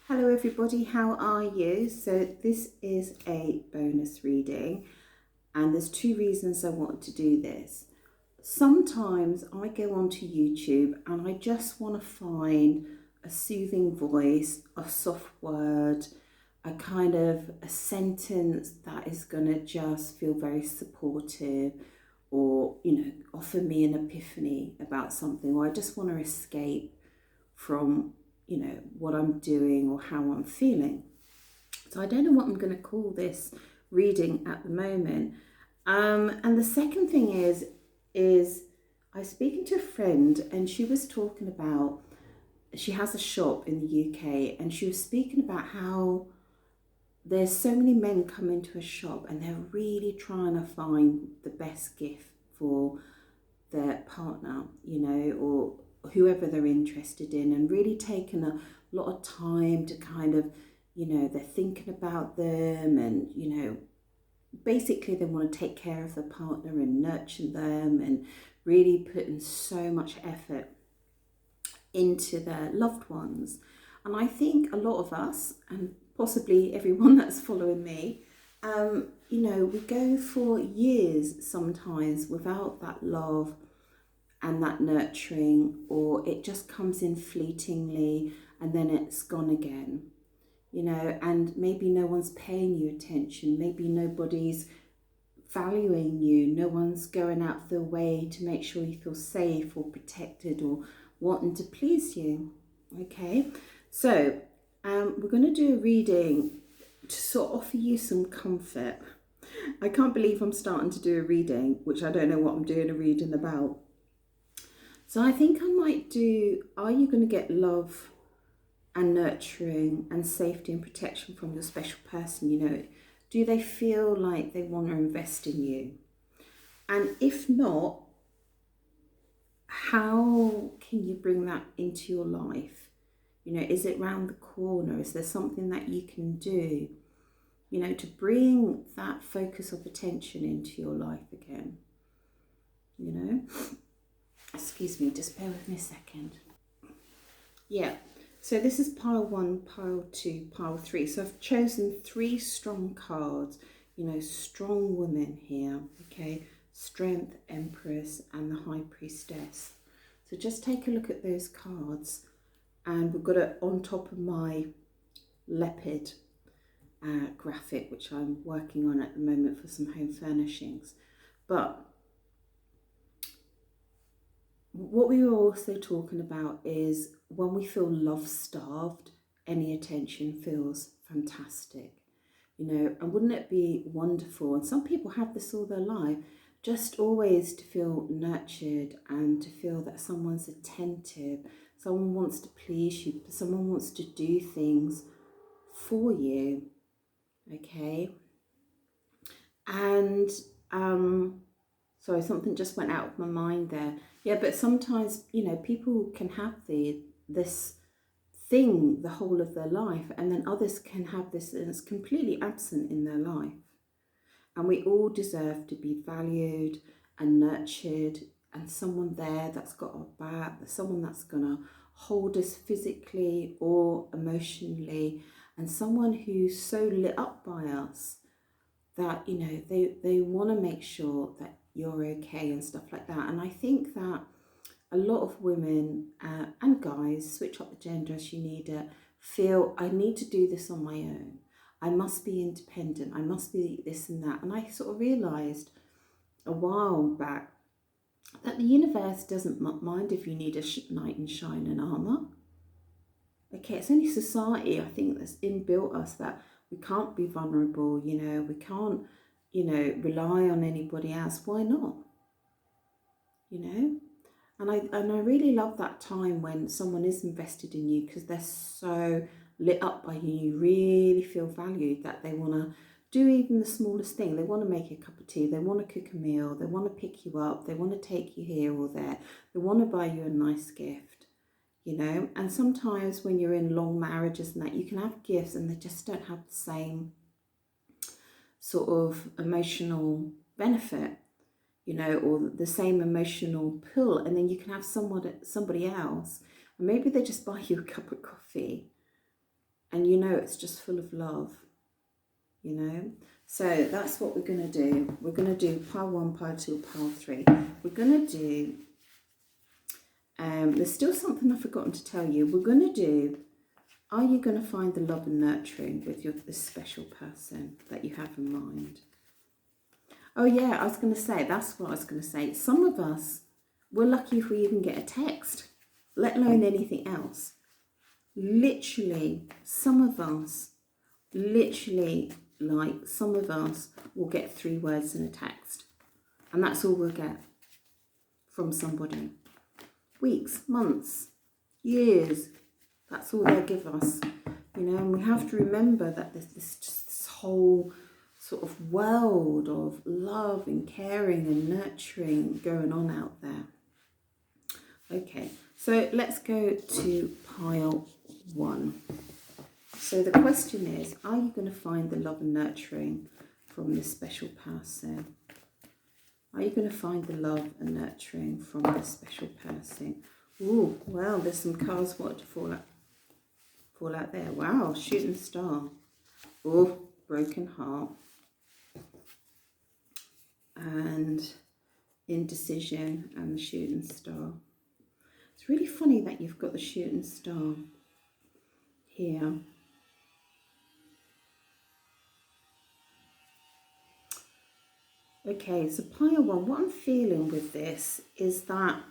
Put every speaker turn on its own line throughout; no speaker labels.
Hello everybody, how are you? So this is a bonus reading and there's two reasons I wanted to do this. Sometimes I go onto YouTube and I just want to find a soothing voice, a soft word, a kind of a sentence that is going to just feel very supportive or, offer me an epiphany about something, or I just want to escape from what I'm doing or how I'm feeling. So I don't know what I'm going to call this reading at the moment. And the second thing is I was speaking to a friend and she was talking about, she has a shop in the UK, and she was speaking about how there's so many men come into a shop and they're really trying to find the best gift for their partner, or whoever they're interested in, and really taking a lot of time to kind of, they're thinking about them, and, basically they want to take care of their partner and nurture them and really putting so much effort into their loved ones. And I think a lot of us, and possibly everyone that's following me, we go for years sometimes without that love and that nurturing, or it just comes in fleetingly and then it's gone again, and maybe no one's paying you attention, maybe nobody's valuing you, no one's going out of their way to make sure you feel safe or protected or wanting to please you. Okay, so we're going to do a reading to sort of offer you some comfort. I can't believe I'm starting to do a reading, which I don't know what I'm doing a reading about. So I think I might do, are you going to get love and nurturing and safety and protection from your special person? Do they feel like they want to invest in you? And if not, how can you bring that into your life? Is it round the corner? Is there something that you can do, to bring that focus of attention into your life again? Excuse me, just bear with me a second. Yeah, so this is pile 1, pile 2, pile 3. So I've chosen 3 strong cards, strong women here, okay? Strength, Empress, and the High Priestess. So just take a look at those cards, and we've got it on top of my leopard graphic, which I'm working on at the moment for some home furnishings. But what we were also talking about is when we feel love starved, any attention feels fantastic, and wouldn't it be wonderful? And some people have this all their life, just always to feel nurtured and to feel that someone's attentive, someone wants to please you, someone wants to do things for you, okay? And sorry, something just went out of my mind there. Yeah, but sometimes, people can have this thing the whole of their life, and then others can have this and it's completely absent in their life. And we all deserve to be valued and nurtured, and someone there that's got our back, someone that's gonna hold us physically or emotionally, and someone who's so lit up by us that, they want to make sure that you're okay and stuff like that. And I think that a lot of women and guys, switch up the gender as you need it, feel I need to do this on my own. I must be independent. I must be this and that. And I sort of realised a while back that the universe doesn't mind if you need a knight in shining armour. Okay, it's only society, I think, that's inbuilt us that we can't be vulnerable, we can't, rely on anybody else. Why not? And I really love that time when someone is invested in you because they're so lit up by you. You really feel valued, that they want to do even the smallest thing. They want to make a cup of tea. They want to cook a meal. They want to pick you up. They want to take you here or there. They want to buy you a nice gift. And sometimes when you're in long marriages and that, you can have gifts and they just don't have the same sort of emotional benefit, or the same emotional pull. And then you can have somebody else, and maybe they just buy you a cup of coffee, and you know it's just full of love, you know. So that's what we're going to do. We're going to do pile 1, pile 2, pile 3. We're going to do, there's still something I've forgotten to tell you. We're going to do, are you going to find the love and nurturing with this special person that you have in mind? Oh yeah, I was going to say, that's what I was going to say. Some of us, we're lucky if we even get a text, let alone anything else. Literally, some of us will get 3 words in a text. And that's all we'll get from somebody. Weeks, months, years. That's all they'll give us. You know, and we have to remember that there's this whole sort of world of love and caring and nurturing going on out there. Okay, so let's go to pile 1. So the question is, are you going to find the love and nurturing from this special person? Are you going to find the love and nurturing from this special person? Ooh, well, there's some cards what to fall out there. Wow, shooting star. Oh, broken heart. And indecision and the shooting star. It's really funny that you've got the shooting star here. Okay, so pile 1, what I'm feeling with this is that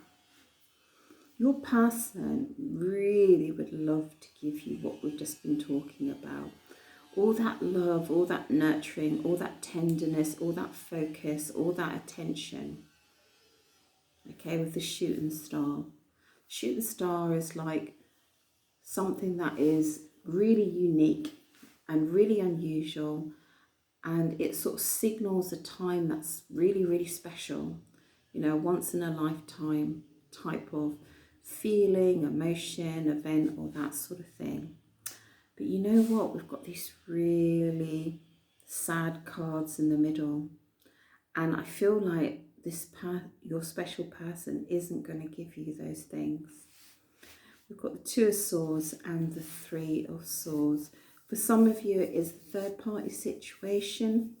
your person really would love to give you what we've just been talking about. All that love, all that nurturing, all that tenderness, all that focus, all that attention. Okay, with the shooting star. Shooting star is like something that is really unique and really unusual, and it sort of signals a time that's really, really special, you know, once in a lifetime type of feeling, emotion, event, or that sort of thing. But you know what? We've got these really sad cards in the middle, and I feel like your special person isn't going to give you those things. We've got the 2 of Swords and the 3 of Swords. For some of you, it is a third-party situation,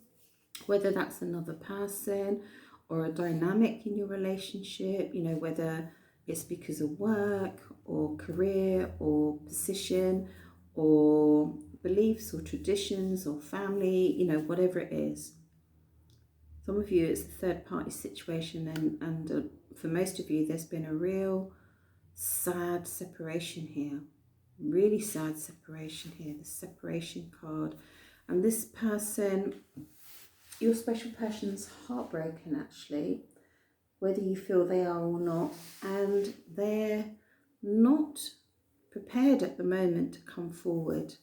whether that's another person or a dynamic in your relationship, you know, whether it's because of work or career or position or beliefs or traditions or family, you know, whatever it is. Some of you, it's a third-party situation, and for most of you, there's been a real sad separation here. Really sad separation here, the separation card. And this person, your special person's heartbroken actually, whether you feel they are or not, and they're not prepared at the moment to come forward.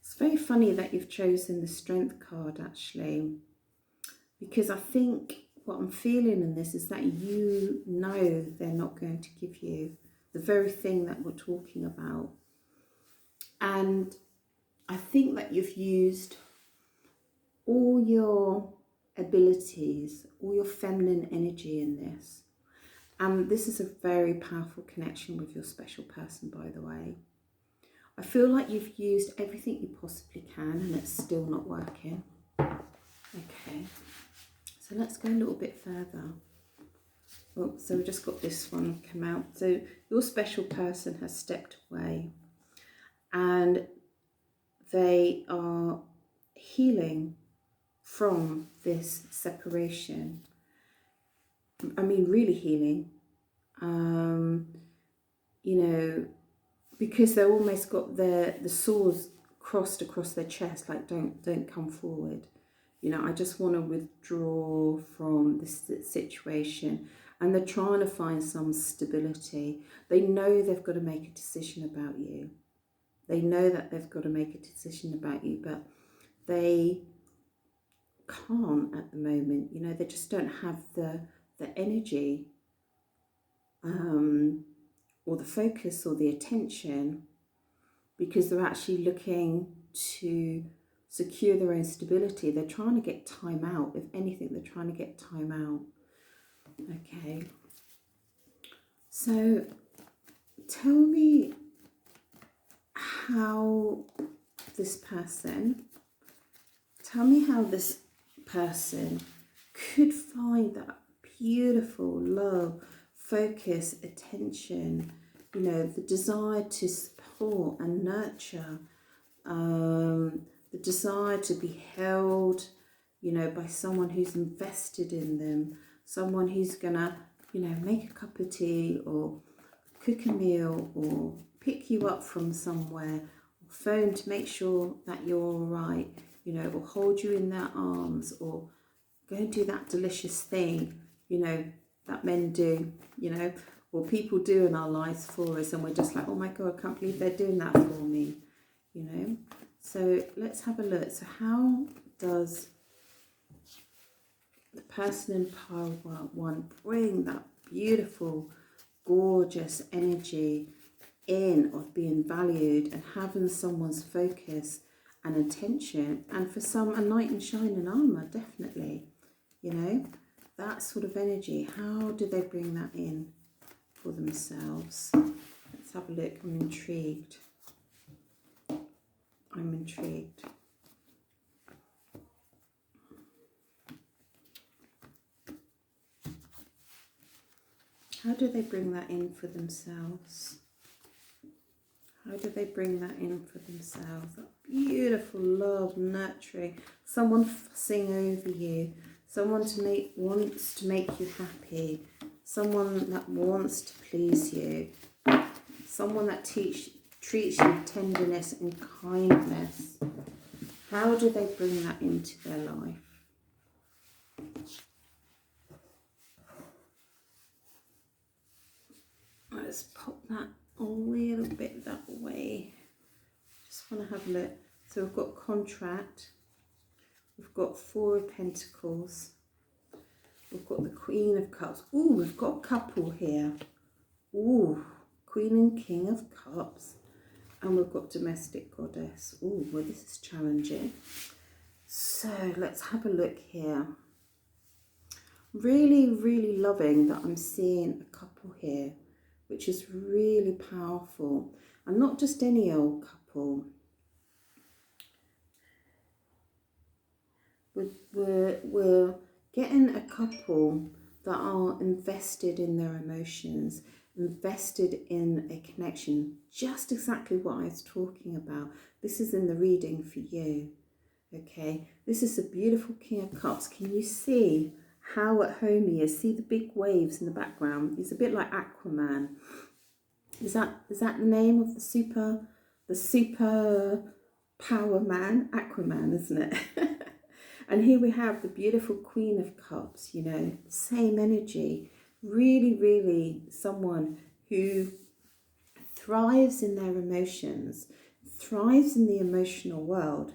It's very funny that you've chosen the Strength card actually, because I think what I'm feeling in this is that you know they're not going to give you the very thing that we're talking about. And I think that you've used all your abilities, all your feminine energy in this. And this is a very powerful connection with your special person, by the way. I feel like you've used everything you possibly can and it's still not working. Okay, so let's go a little bit further. Oh, so we just got this one come out. So your special person has stepped away and they are healing from this separation. I mean, really healing. You know, because they're almost got the swords crossed across their chest, like don't come forward. You know, I just want to withdraw from this situation. And they're trying to find some stability. They know they've got to make a decision about you. They know that they've got to make a decision about you, but they can't at the moment. You know, they just don't have the energy or the focus or the attention, because they're actually looking to secure their own stability. They're trying to get time out. If anything, they're trying to get time out. Okay. So tell me how this person, tell me how this person could find that beautiful love, focus, attention, you know, the desire to support and nurture, the desire to be held, you know, by someone who's invested in them, someone who's gonna, you know, make a cup of tea or cook a meal or pick you up from somewhere, or phone to make sure that you're all right, you know, or hold you in their arms, or go and do that delicious thing, you know, that men do, you know, or people do in our lives for us, and we're just like, oh my God, I can't believe they're doing that for me, you know. So let's have a look. So how does the person in pile one bring that beautiful, gorgeous energy in of being valued and having someone's focus and attention, and for some, a knight in shining armour, definitely, you know, that sort of energy. How do they bring that in for themselves? Let's have a look. I'm intrigued. I'm intrigued. How do they bring that in for themselves? How do they bring that in for themselves? That beautiful love, nurturing, someone fussing over you, someone wants to make you happy, someone that wants to please you, someone that treats you with tenderness and kindness. How do they bring that into their life? Let's pop that a little bit that way. Just want to have a look. So we've got contract, we've got Four of Pentacles, we've got the Queen of Cups. Ooh, we've got a couple here. Ooh, Queen and King of Cups. And we've got Domestic Goddess. Ooh, well, this is challenging. So let's have a look here. Really, really loving that I'm seeing a couple here, which is really powerful. And not just any old couple. We're getting a couple that are invested in their emotions, invested in a connection, just exactly what I was talking about. This is in the reading for you, okay? This is a beautiful King of Cups. Can you see how at home he is? See the big waves in the background? He's a bit like Aquaman. Is that the name of the super power man? Aquaman, isn't it? And here we have the beautiful Queen of Cups, you know, same energy. Really, really someone who thrives in their emotions, thrives in the emotional world.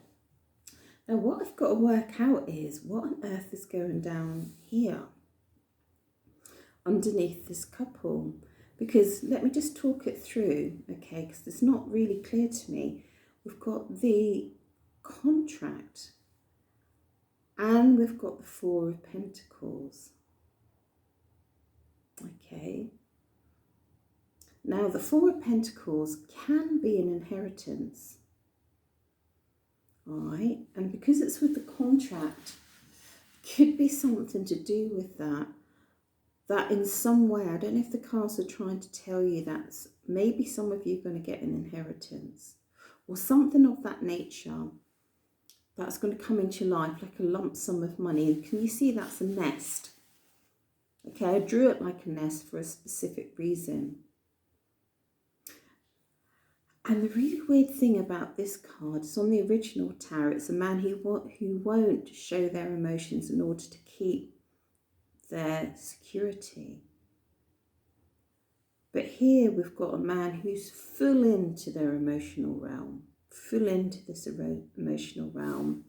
Now, what I've got to work out is what on earth is going down here underneath this couple. Because let me just talk it through, okay, because it's not really clear to me. We've got the contract and we've got the Four of Pentacles. Okay. Now, the Four of Pentacles can be an inheritance. All right. And because it's with the contract, could be something to do with that. That in some way, I don't know if the cards are trying to tell you that maybe some of you are going to get an inheritance or something of that nature that's going to come into your life, like a lump sum of money. And can you see that's a nest? Okay, I drew it like a nest for a specific reason. And the really weird thing about this card is on the original tarot, it's a man who won't show their emotions in order to keep their security. But here we've got a man who's full into their emotional realm, full into this emotional realm.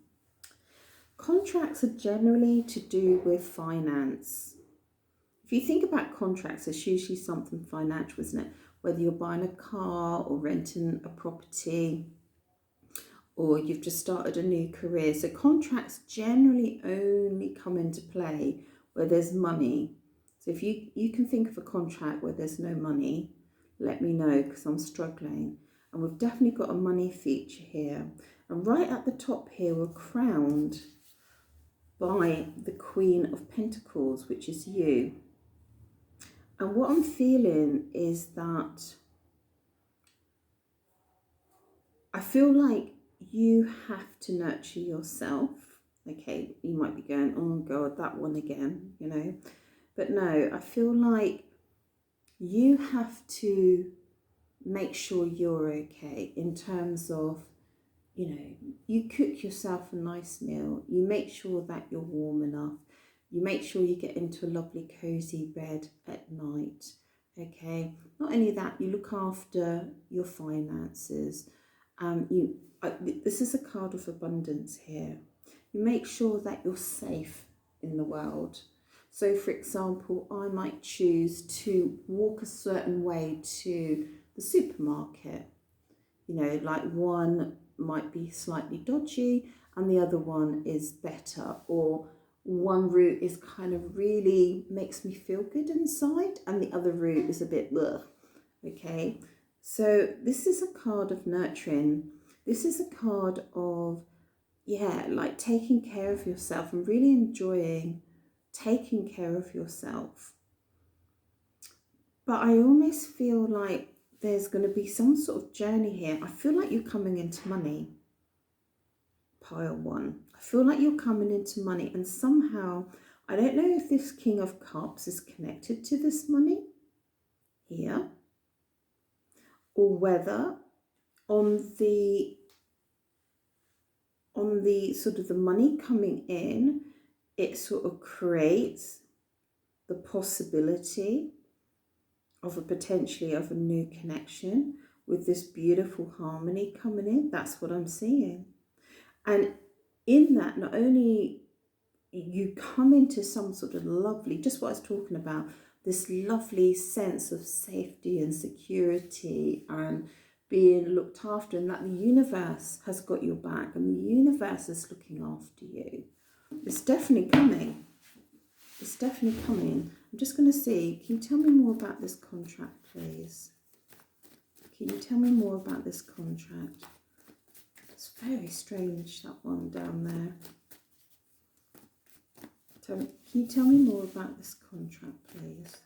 Contracts are generally to do with finance. If you think about contracts, it's usually something financial, isn't it? Whether you're buying a car or renting a property or you've just started a new career. So contracts generally only come into play where there's money. So if you can think of a contract where there's no money, let me know because I'm struggling. And we've definitely got a money feature here. And right at the top here, we're crowned by the Queen of Pentacles, which is you. And what I'm feeling is that I feel like you have to nurture yourself. Okay, you might be going, oh God, that one again, you know. But no, I feel like you have to make sure you're okay in terms of, you know, you cook yourself a nice meal, you make sure that you're warm enough, you make sure you get into a lovely cozy bed at night, okay? Not only that, you look after your finances. This is a card of abundance here. You make sure that you're safe in the world. So for example, I might choose to walk a certain way to the supermarket. You know, like one might be slightly dodgy and the other one is better, or one route is kind of really makes me feel good inside and the other route is a bit ugh. Okay, so this is a card of nurturing. This is a card of, yeah, like taking care of yourself and really enjoying taking care of yourself. But I almost feel like there's going to be some sort of journey here. I feel like you're coming into money. Pile one. I feel like you're coming into money, and somehow, I don't know if this King of Cups is connected to this money here, or whether on the sort of the money coming in, it sort of creates the possibility of a potentially of a new connection with this beautiful harmony coming in. That's what I'm seeing. And in that, not only you come into some sort of lovely, just what I was talking about, this lovely sense of safety and security and being looked after, and that the universe has got your back and the universe is looking after you. It's definitely coming. It's definitely coming. I'm just going to see, can you tell me more about this contract, please? Can you tell me more about this contract? It's very strange, that one down there. Can you tell me more about this contract, please?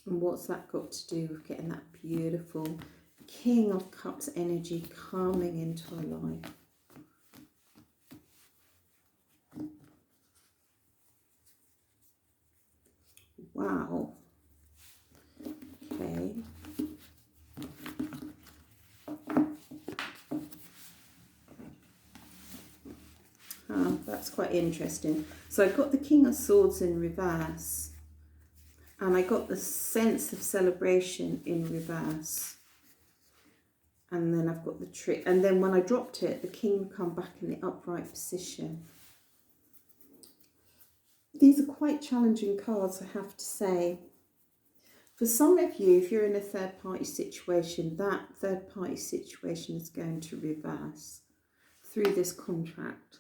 And what's that got to do with getting that beautiful King of Cups energy coming into our life? Wow. Okay. That's quite interesting. So I got the King of Swords in reverse, and I got the sense of celebration in reverse. And then I've got the trick. And then when I dropped it, the King come back in the upright position. These are quite challenging cards, I have to say. For some of you, if you're in a third-party situation, that third-party situation is going to reverse through this contract.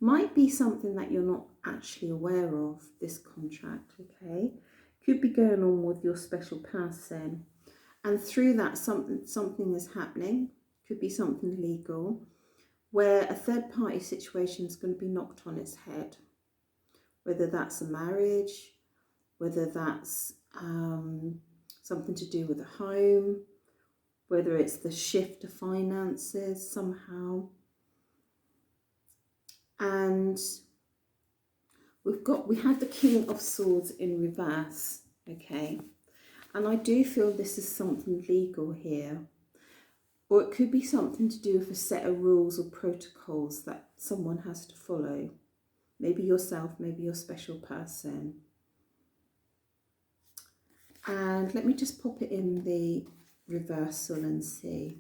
Might be something that you're not actually aware of, this contract, okay? Could be going on with your special person. And through that, something is happening. Could be something legal, where a third-party situation is going to be knocked on its head. Whether that's a marriage, whether that's something to do with a home, whether it's the shift of finances somehow. And we had the King of Swords in reverse, okay? And I do feel this is something legal here. Or it could be something to do with a set of rules or protocols that someone has to follow. Maybe yourself, maybe your special person. And let me just pop it in the reversal and see.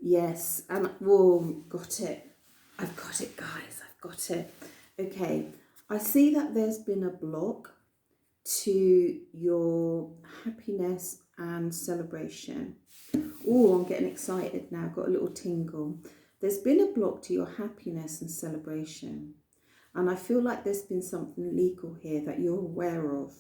Yes, and whoa, got it. I've got it, guys, I've got it. Okay, I see that there's been a block to your happiness and celebration. Oh, I'm getting excited now, got a little tingle. There's been a block to your happiness and celebration. And I feel like there's been something legal here that you're aware of.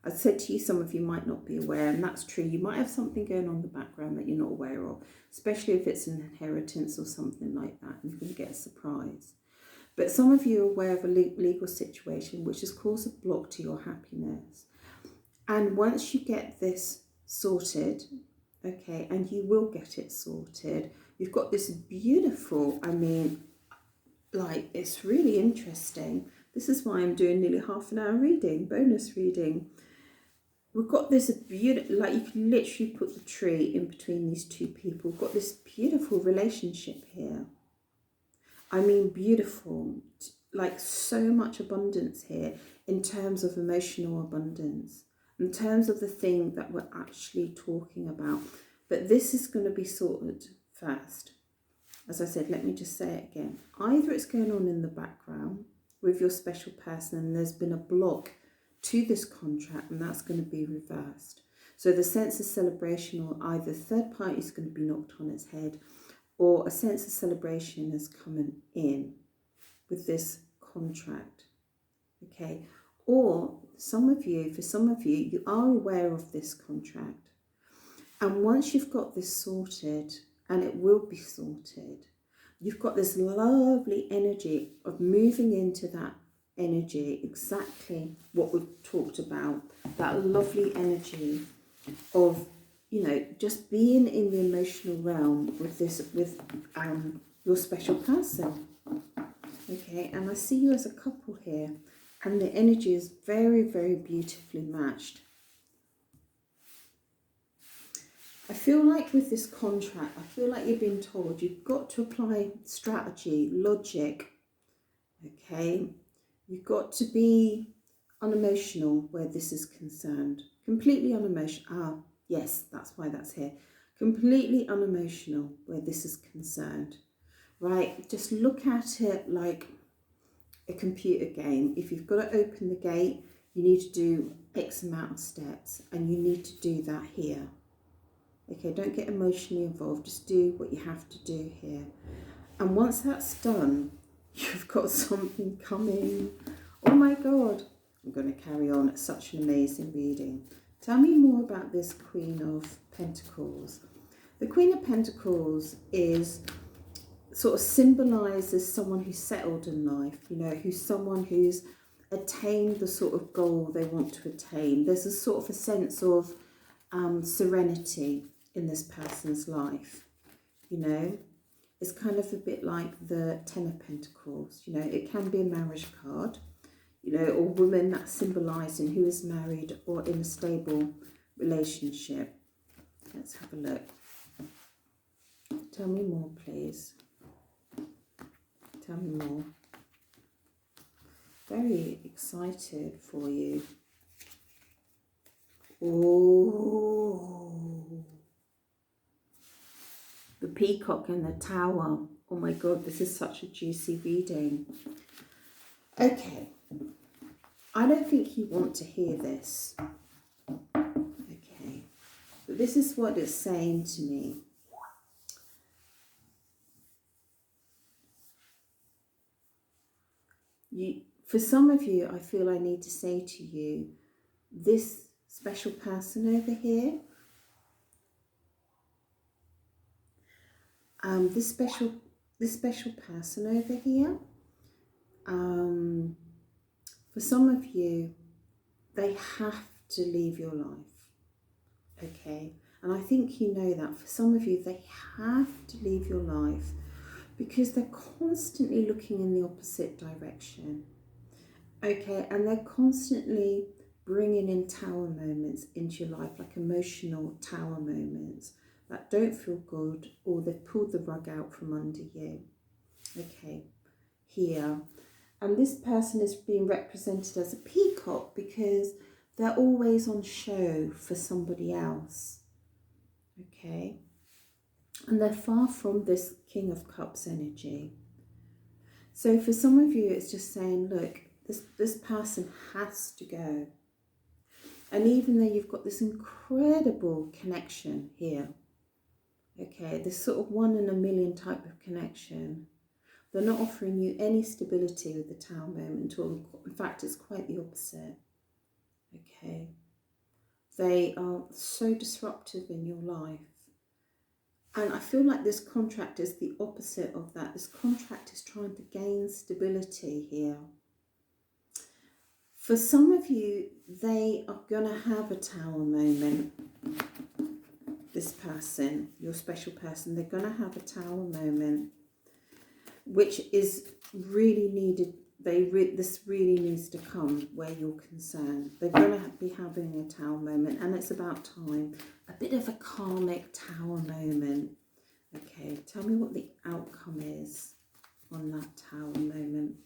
I said to you, some of you might not be aware, and that's true. You might have something going on in the background that you're not aware of, especially if it's an inheritance or something like that, and you're going to get a surprise. But some of you are aware of a legal situation which has caused a block to your happiness. And once you get this sorted, okay, and you will get it sorted, you've got this beautiful, I mean, like, it's really interesting. This is why I'm doing nearly half an hour reading, bonus reading. We've got this beautiful, like, you can literally put the tree in between these two people. We've got this beautiful relationship here. I mean, beautiful, like so much abundance here in terms of emotional abundance, in terms of the thing that we're actually talking about. But this is going to be sorted first. As I said, let me just say it again. Either it's going on in the background with your special person and there's been a block to this contract, and that's going to be reversed. So the sense of celebration, or either third party is going to be knocked on its head, or a sense of celebration is coming in with this contract, okay? Or some of you, for some of you, you are aware of this contract. And once you've got this sorted, and it will be sorted, you've got this lovely energy of moving into that energy, exactly what we've talked about, that lovely energy of, you know, just being in the emotional realm with this, with your special person. Okay, and I see you as a couple here, and the energy is very, very beautifully matched. I feel like with this contract, I feel like you're being told you've got to apply strategy, logic, okay? You've got to be unemotional where this is concerned. Completely unemotional. Yes, that's why that's here. Completely unemotional where this is concerned, right? Just look at it like a computer game. If you've got to open the gate, you need to do X amount of steps, and you need to do that here. Okay, don't get emotionally involved. Just do what you have to do here. And once that's done, you've got something coming. Oh my God. I'm going to carry on. It's such an amazing reading. Tell me more about this Queen of Pentacles. The Queen of Pentacles is sort of symbolises someone who's settled in life, you know, who's someone who's attained the sort of goal they want to attain. There's a sort of a sense of serenity in this person's life, you know. It's kind of a bit like the Ten of Pentacles, you know. It can be a marriage card, you know, or women that's symbolising who is married or in a stable relationship. Let's have a look. Tell me more, please. Tell me more. Very excited for you. Oh, the peacock and the tower. Oh my God, this is such a juicy reading. Okay, I don't think you want to hear this. Okay, but this is what it's saying to me. For some of you, I feel I need to say to you, this special person over here, this special person over here, for some of you, they have to leave your life, okay? And I think you know that. For some of you, they have to leave your life because they're constantly looking in the opposite direction, okay? And they're constantly bringing in tower moments into your life, like emotional tower moments that don't feel good, or they've pulled the rug out from under you, okay, here. And this person is being represented as a peacock because they're always on show for somebody else, okay? And they're far from this King of Cups energy. So for some of you, it's just saying, look, this person has to go. And even though you've got this incredible connection here, okay, this sort of 1 in a million type of connection, they're not offering you any stability with the Tower moment at all. In fact, it's quite the opposite, okay? They are so disruptive in your life. And I feel like this contract is the opposite of that. This contract is trying to gain stability here. For some of you, they are going to have a tower moment. This person, your special person, they're going to have a tower moment, which is really needed. This really needs to come where you're concerned. They're going to be having a tower moment, and it's about time. A bit of a karmic tower moment. Okay, tell me what the outcome is on that tower moment.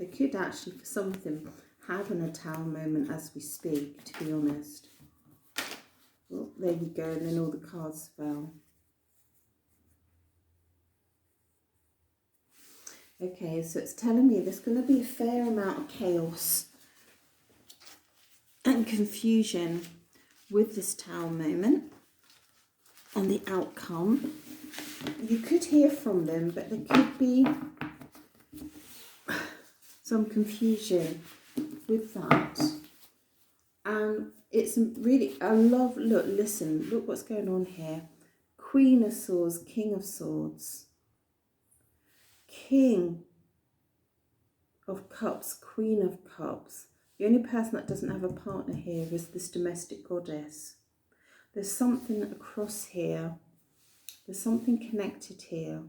They could actually, for some of them, having a tower moment as we speak, to be honest. Oh, there you go, and then all the cards fell. Okay, so it's telling me there's going to be a fair amount of chaos and confusion with this tower moment and the outcome. You could hear from them, but there could be some confusion with that. And it's really, look, listen, look what's going on here. Queen of Swords, King of Swords, King of Cups, Queen of Cups. The only person that doesn't have a partner here is this domestic goddess. There's something across here. There's something connected here.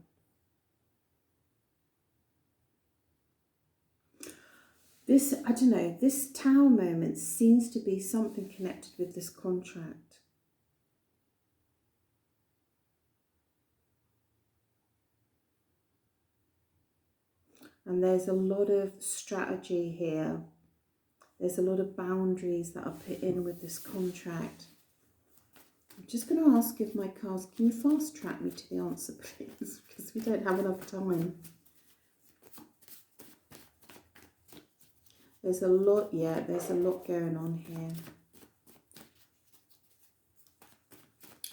This, I don't know, this tower moment seems to be something connected with this contract. And there's a lot of strategy here. There's a lot of boundaries that are put in with this contract. I'm just going to ask if my cards, can you fast track me to the answer, please? Because we don't have enough time. There's a lot, yeah, there's a lot going on here.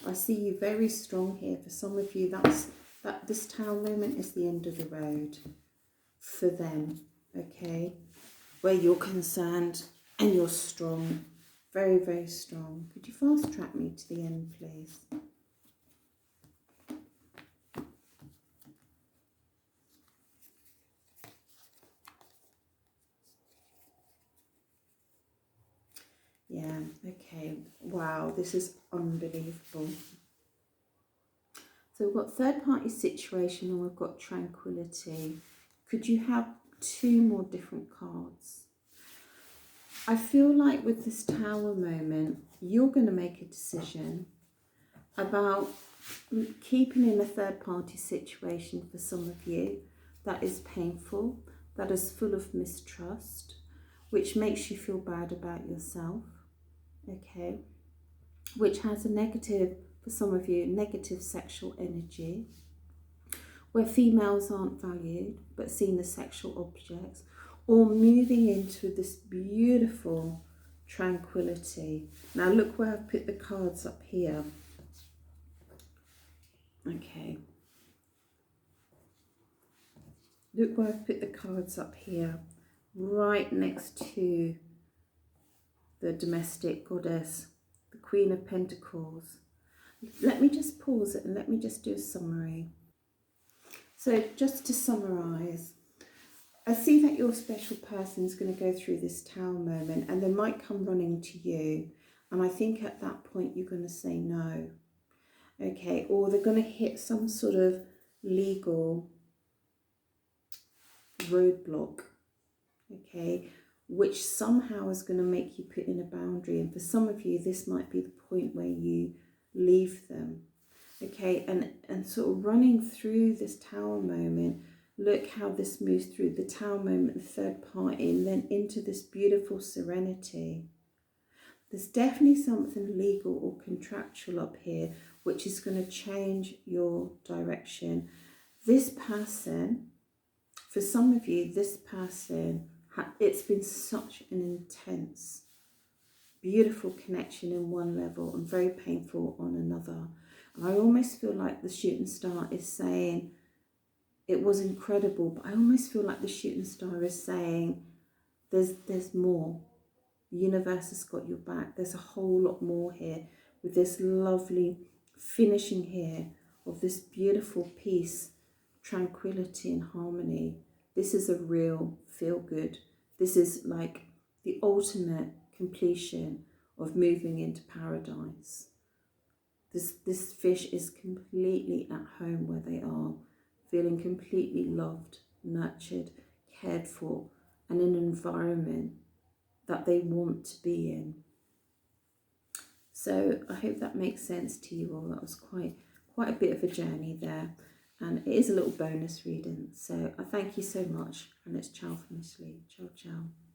I see you very strong here. For some of you, this tower moment is the end of the road for them, okay? Where you're concerned and you're strong, very, very strong. Could you fast track me to the end, please? Yeah, okay. Wow, this is unbelievable. So we've got third party situation and we've got tranquility. Could you have two more different cards? I feel like with this tower moment, you're going to make a decision about keeping in a third party situation for some of you that is painful, that is full of mistrust, which makes you feel bad about yourself. Okay, which has a negative, for some of you, negative sexual energy, where females aren't valued but seen as sexual objects, or moving into this beautiful tranquility. Now look where I've put the cards up here. Okay, look where I've put the cards up here, right next to the domestic goddess, the Queen of Pentacles. Let me just pause it and let me just do a summary. So just to summarise, I see that your special person is going to go through this tower moment and they might come running to you. And I think at that point you're going to say no. Okay, or they're going to hit some sort of legal roadblock. Okay, which somehow is going to make you put in a boundary. And for some of you, this might be the point where you leave them. Okay, and sort of running through this tower moment, look how this moves through the tower moment, the third party, and then into this beautiful serenity. There's definitely something legal or contractual up here, which is going to change your direction. This person, for some of you, this person, it's been such an intense, beautiful connection in one level and very painful on another. And I almost feel like the shooting star is saying, it was incredible, but I almost feel like the shooting star is saying there's more. The universe has got your back. There's a whole lot more here, with this lovely finishing here of this beautiful peace, tranquility and harmony. This is a real feel good. This is like the ultimate completion of moving into paradise. This fish is completely at home where they are, feeling completely loved, nurtured, cared for, and in an environment that they want to be in. So I hope that makes sense to you all. That was quite a bit of a journey there, and it is a little bonus reading. So I thank you so much, and it's ciao from Miss Lee. Ciao, ciao.